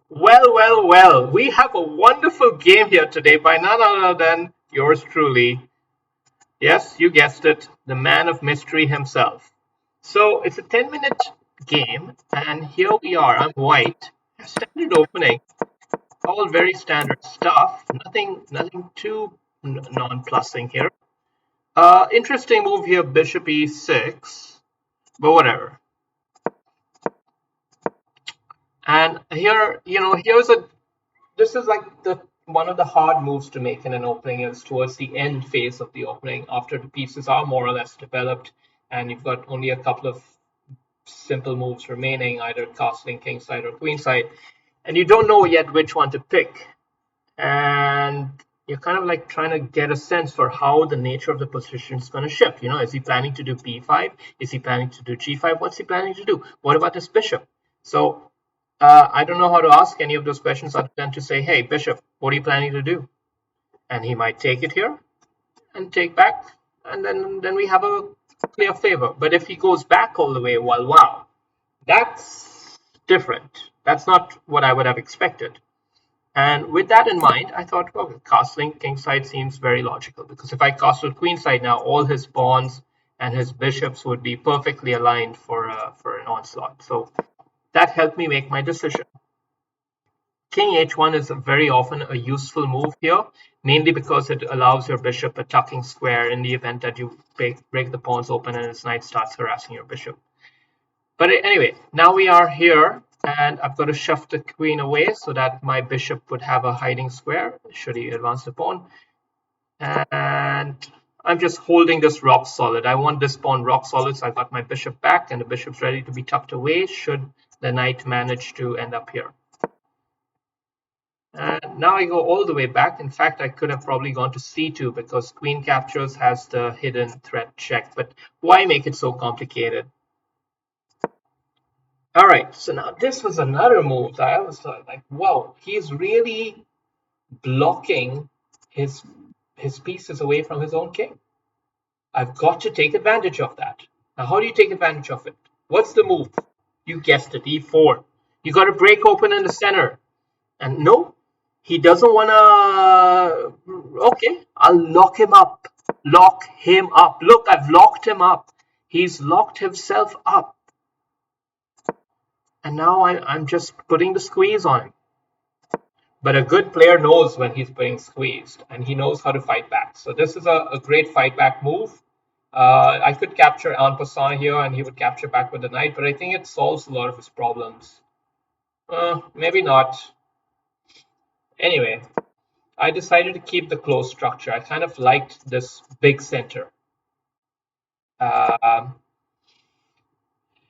Well. We have a wonderful game here today by none other than yours truly. Yes, you guessed it, the man of mystery himself. So it's a 10-minute game, and here we are. I'm white. Standard opening, all very standard stuff. Nothing too non-plussing here. Interesting move here, bishop e6, but whatever. And here, here's a this is like the one of the hard moves to make in an opening is towards the end phase of the opening after the pieces are more or less developed and you've got only a couple of simple moves remaining, either castling kingside or queenside, and you don't know yet which one to pick. And you're kind of like trying to get a sense for how the nature of the position is going to shift. Is he planning to do b5? Is he planning to do g5? What's he planning to do? What about this bishop? So I don't know how to ask any of those questions other than to say, hey, bishop, what are you planning to do? And he might take it here and take back, and then we have a clear favor. But if he goes back all the way, well, wow, that's different. That's not what I would have expected. And with that in mind, I thought, well, castling kingside seems very logical because if I castle queenside now, all his pawns and his bishops would be perfectly aligned for an onslaught. So that helped me make my decision. King h1 is very often a useful move here, mainly because it allows your bishop a tucking square in the event that you break the pawns open and his knight starts harassing your bishop. But anyway, now we are here, and I've got to shove the queen away so that my bishop would have a hiding square should he advance the pawn. And I'm just holding this rock solid. I want this pawn rock solid, so I got my bishop back, and the bishop's ready to be tucked away should the knight manage to end up here. And now I go all the way back. In fact, I could have probably gone to c2 because queen captures has the hidden threat check. But why make it so complicated? All right, so now this was another move that I was like, whoa, he's really blocking his his pieces away from his own king. I've got to take advantage of that. Now, how do you take advantage of it? What's the move? You guessed it, e4. You got to break open in the center. And no, he doesn't want to. Okay, I'll lock him up. Lock him up. Look, I've locked him up. He's locked himself up. And now I'm just putting the squeeze on him. But a good player knows when he's being squeezed and he knows how to fight back. So this is a great fight back move. I could capture en passant here and he would capture back with the knight, but I think it solves a lot of his problems. Maybe not. Anyway, I decided to keep the closed structure. I kind of liked this big center.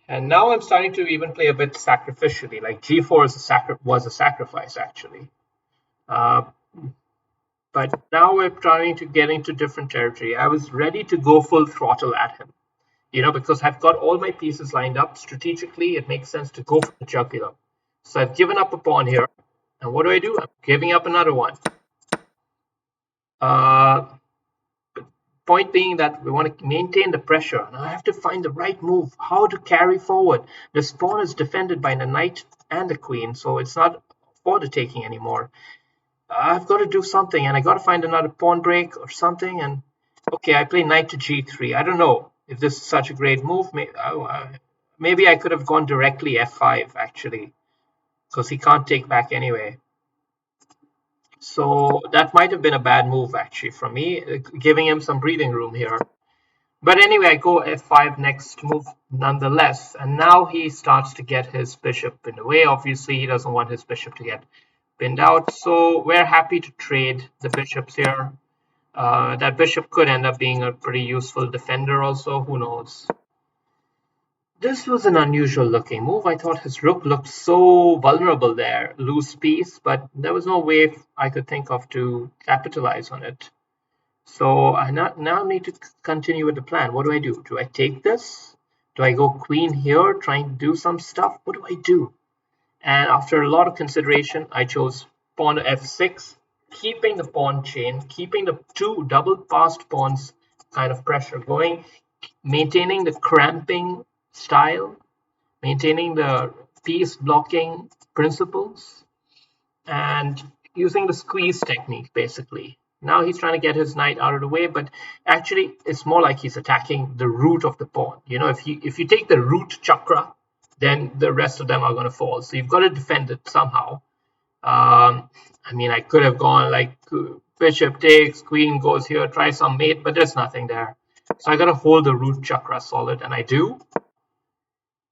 And now I'm starting to even play a bit sacrificially, like g4 was a sacrifice actually. But now we're trying to get into different territory. I was ready to go full throttle at him, because I've got all my pieces lined up strategically. It makes sense to go for the jugular. So I've given up a pawn here. And what do? I'm giving up another one. Point being that we want to maintain the pressure. And I have to find the right move, how to carry forward. This pawn is defended by the knight and the queen, so it's not for the taking anymore. I've got to do something, and I got to find another pawn break or something. And okay, I play knight to g3. I don't know if this is such a great move. Maybe I could have gone directly f5 actually, because he can't take back anyway. So that might have been a bad move actually from me, giving him some breathing room here. But anyway, I go f5 next move nonetheless, and now he starts to get his bishop in the way. Obviously, he doesn't want his bishop to get pinned out, so we're happy to trade the bishops here. That bishop could end up being a pretty useful defender also, who knows. This was an unusual looking move. I thought his rook looked so vulnerable there, loose piece, but there was no way I could think of to capitalize on it. So I now need to continue with the plan. What do? Do I take this? Do I go queen here, trying to do some stuff? What do I do? And after a lot of consideration, I chose pawn f6, keeping the pawn chain, keeping the two double passed pawns kind of pressure going, maintaining the cramping style, maintaining the piece blocking principles. and using the squeeze technique basically. Now he's trying to get his knight out of the way, but actually it's more like he's attacking the root of the pawn. You know, if you take the root chakra, then the rest of them are going to fall. So you've got to defend it somehow. I mean, I could have gone like bishop takes, queen goes here, try some mate, but there's nothing there. So I got to hold the root chakra solid, and I do.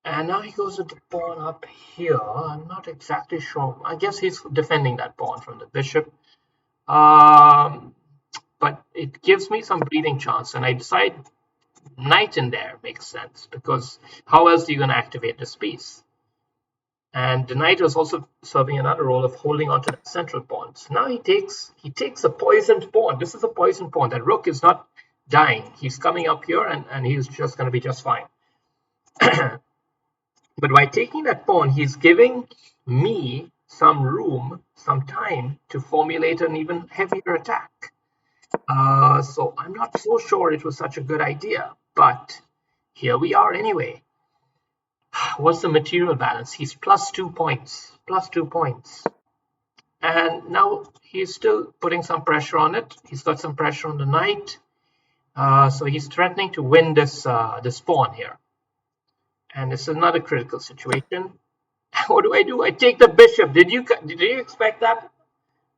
And now he goes with the pawn up here. I'm not exactly sure. I guess he's defending that pawn from the bishop. Um, but it gives me some breathing chance, and I decide knight in there makes sense, because how else are you going to activate this piece? And the knight was also serving another role of holding onto the central pawn. So now he takes a poisoned pawn. This is a poisoned pawn. That rook is not dying. He's coming up here, and he's just going to be just fine. But by taking that pawn, he's giving me some room, some time to formulate an even heavier attack. So I'm not so sure it was such a good idea, but here we are anyway. What's the material balance? He's plus 2 points, plus 2 points. And now he's still putting some pressure on it. He's got some pressure on the knight. So he's threatening to win this pawn here. And this is another critical situation. What do? I take the bishop. Did you expect that?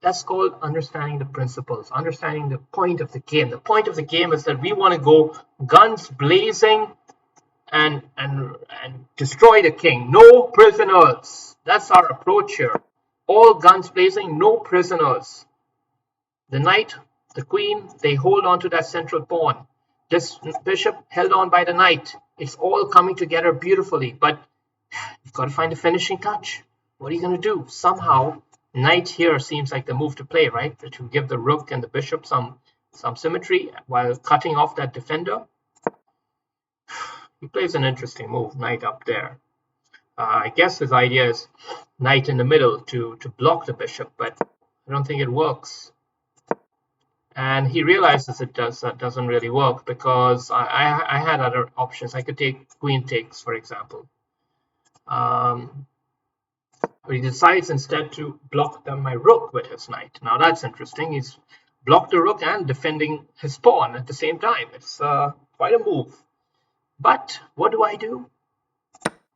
That's called understanding the principles, understanding the point of the game. The point of the game is that we want to go guns blazing and destroy the king. No prisoners. That's our approach here. All guns blazing, no prisoners. The knight, the queen, they hold on to that central pawn. This bishop held on by the knight. It's all coming together beautifully, but you've got to find a finishing touch. What are you going to do? Somehow, knight here seems like the move to play, right? To give the rook and the bishop some symmetry while cutting off that defender. He plays an interesting move, knight up there. I guess his idea is knight in the middle to block the bishop, but I don't think it works. And he realizes that doesn't really work, because I had other options. I could take queen takes, for example. But he decides instead to block my rook with his knight. Now that's interesting. He's blocked the rook and defending his pawn at the same time. It's quite a move. But what do?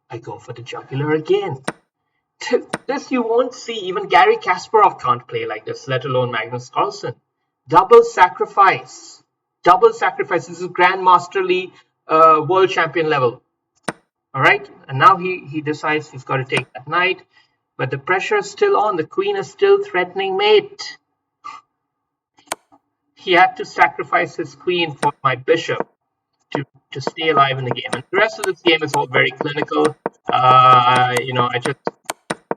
I go for the jugular again. This you won't see. Even Gary Kasparov can't play like this, let alone Magnus Carlsen. Double sacrifice. Double sacrifice. This is Grandmasterly world champion level. All right. And now he decides he's got to take that knight. But the pressure is still on. The queen is still threatening mate. He had to sacrifice his queen for my bishop to stay alive in the game. And the rest of this game is all very clinical.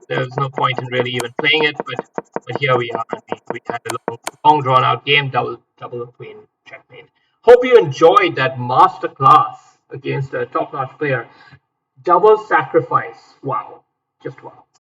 There's no point in really even playing it, but here we are. We had a long drawn out game, double queen checkmate. Hope you enjoyed that master class against a top-notch player. Double sacrifice. Wow. Just wow.